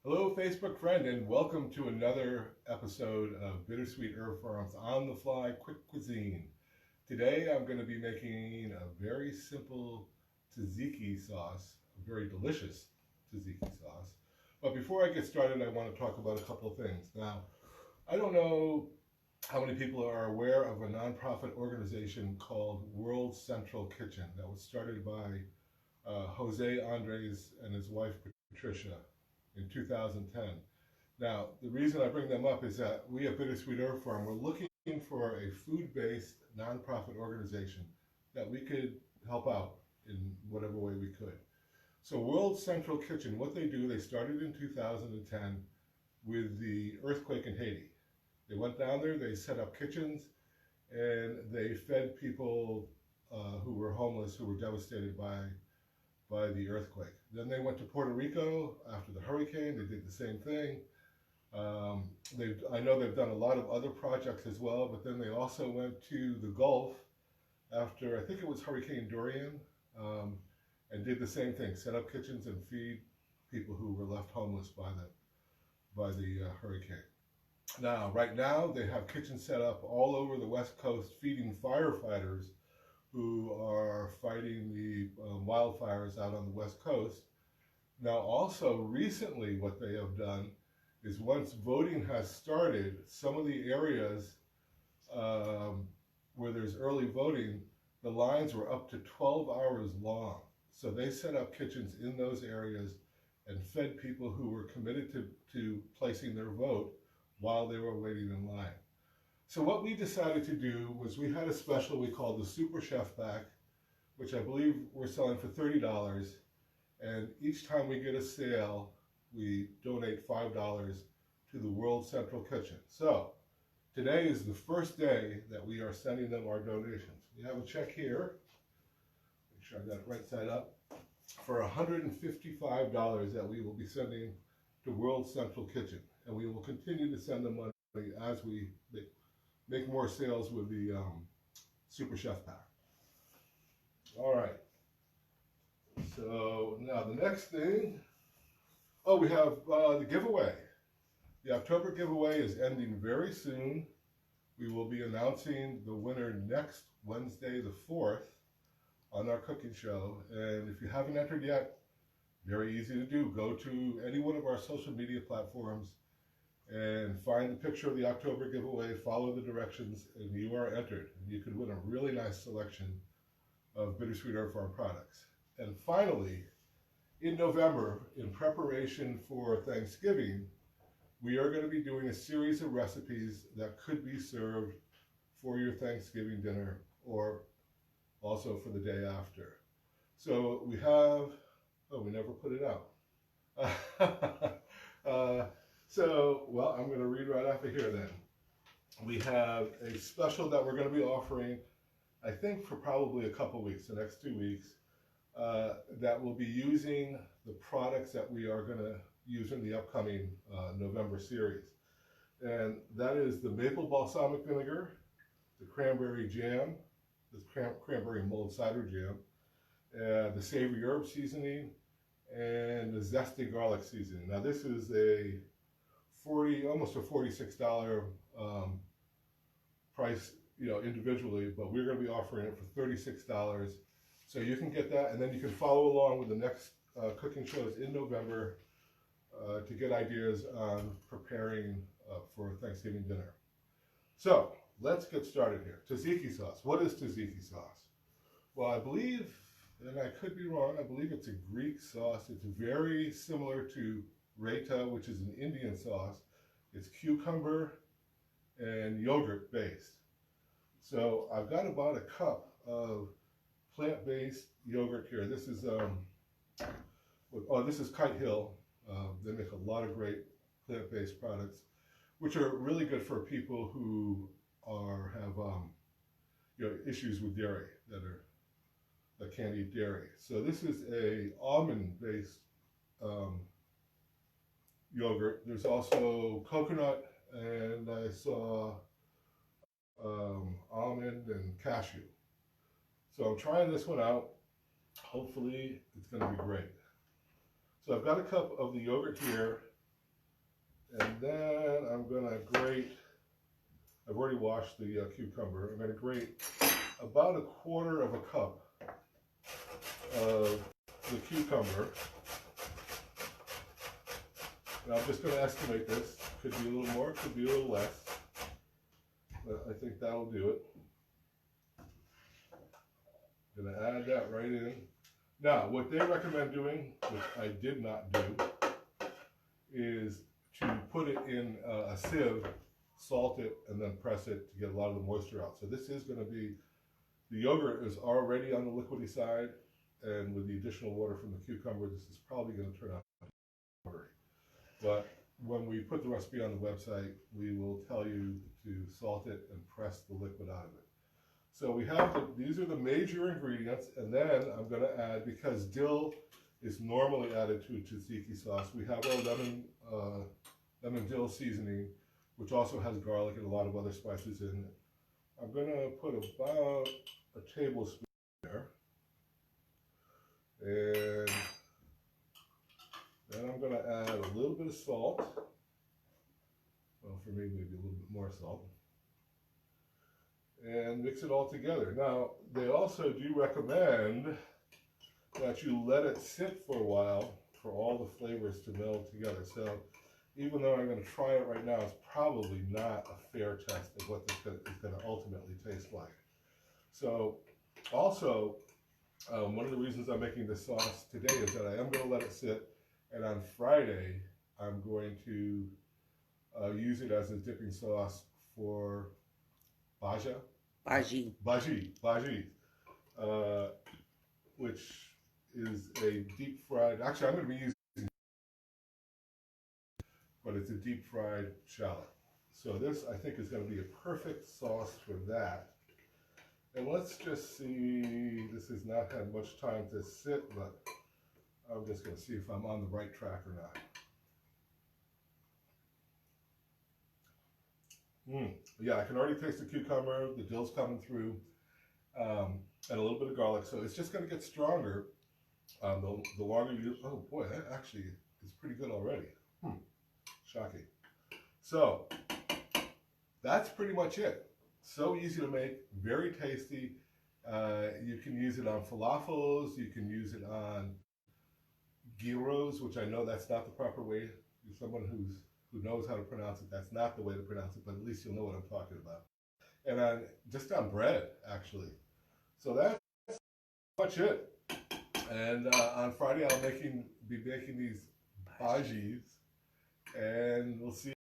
Hello, Facebook friend, and welcome to another episode of Bittersweet Herb Farm's On the Fly Quick Cuisine. Today I'm going to be making a very simple tzatziki sauce, a very delicious tzatziki sauce. But before I get started, I want to talk about a couple of things. Now, I don't know how many people are aware of a nonprofit organization called World Central Kitchen that was started by Jose Andres and his wife Patricia in 2010. Now, the reason I bring them up is that we at Bittersweet Herb Farm were looking for a food-based nonprofit organization that we could help out in whatever way we could. So World Central Kitchen, what they do, they started in 2010 with the earthquake in Haiti. They went down there, they set up kitchens, and they fed people who were homeless, who were devastated by the earthquake. Then they went to Puerto Rico after the hurricane. They did the same thing. I know they've done a lot of other projects as well, but then they also went to the Gulf after, I think it was Hurricane Dorian, and did the same thing, set up kitchens and feed people who were left homeless by the hurricane. Now, right now, they have kitchens set up all over the West Coast feeding firefighters who are fighting the wildfires out on the West Coast. Now, also recently, what they have done is once voting has started, some of the areas where there's early voting, the lines were up to 12 hours long. So they set up kitchens in those areas and fed people who were committed to placing their vote while they were waiting in line. So what we decided to do was we had a special we called the Super Chef Pack, which I believe we're selling for $30. And each time we get a sale, we donate $5 to the World Central Kitchen. So today is the first day that we are sending them our donations. We have a check here. Make sure I got it right side up. For $155 that we will be sending to World Central Kitchen. And we will continue to send them money as we make more sales with the Super Chef Pack. All right. So now the next thing, we have the giveaway. The October giveaway is ending very soon. We will be announcing the winner next Wednesday, the 4th, on our cooking show. And if you haven't entered yet, very easy to do. Go to any one of our social media platforms and find the picture of the October giveaway, follow the directions, and you are entered. And you could win a really nice selection of Bittersweet Herb Farm products. And finally, in November, in preparation for Thanksgiving, we are going to be doing a series of recipes that could be served for your Thanksgiving dinner or also for the day after. So we have, we never put it out. Well, I'm going to read right off of here then. We have a special that we're going to be offering, I think for probably a couple weeks, the next 2 weeks, that will be using the products that we are going to use in the upcoming November series. And that is the maple balsamic vinegar, the cranberry jam, the cranberry mulled cider jam, the savory herb seasoning, and the zesty garlic seasoning. Now this is almost a $46 price, individually, but we're going to be offering it for $36. So you can get that, and then you can follow along with the next cooking shows in November to get ideas on preparing for Thanksgiving dinner. So let's get started here. Tzatziki sauce. What is tzatziki sauce? Well, I believe, and I could be wrong, I believe it's a Greek sauce. It's very similar to raita, which is an Indian sauce. It's cucumber and yogurt based. So I've got about a cup of plant-based yogurt here. This is this is Kite Hill. They make a lot of great plant-based products, which are really good for people who have issues with dairy that can't eat dairy. So this is a almond-based yogurt. There's also coconut, and I saw almond and cashew. So I'm trying this one out. Hopefully it's going to be great. So I've got a cup of the yogurt here. And then I'm going to grate, I've already washed the cucumber. I'm going to grate about 1/4 of a cup of the cucumber. And I'm just going to estimate this. Could be a little more, could be a little less. But I think that'll do it. I'm going to add that right in. Now, what they recommend doing, which I did not do, is to put it in a sieve, salt it, and then press it to get a lot of the moisture out. So this is going to be, the yogurt is already on the liquidy side, and with the additional water from the cucumber, this is probably going to turn out watery. But when we put the recipe on the website, we will tell you to salt it and press the liquid out of it. So we have, these are the major ingredients, and then I'm going to add, because dill is normally added to a tzatziki sauce, we have our lemon dill seasoning, which also has garlic and a lot of other spices in it. I'm going to put about a tablespoon there, and then I'm going to add a little bit of salt. Well, for me, maybe a little bit more salt. And mix it all together. Now, they also do recommend that you let it sit for a while for all the flavors to meld together. So, even though I'm going to try it right now, it's probably not a fair test of what this is going to ultimately taste like. So, also, one of the reasons I'm making this sauce today is that I am going to let it sit, and on Friday, I'm going to use it as a dipping sauce for bhaji, which is a deep fried, actually I'm going to be using, but it's a deep fried shallot. So this, I think, is going to be a perfect sauce for that. And let's just see, this has not had much time to sit, but I'm just going to see if I'm on the right track or not. Yeah, I can already taste the cucumber, the dill's coming through, and a little bit of garlic. So it's just going to get stronger the longer you, oh boy, that actually is pretty good already. Shocking. So that's pretty much it. So easy to make, very tasty. You can use it on falafels, you can use it on gyros, which I know that's not the proper way. You're someone who knows how to pronounce it, that's not the way to pronounce it, but at least you'll know what I'm talking about. And just on bread, actually. So that's much it. And on Friday, I'll be making these bhajis, and we'll see.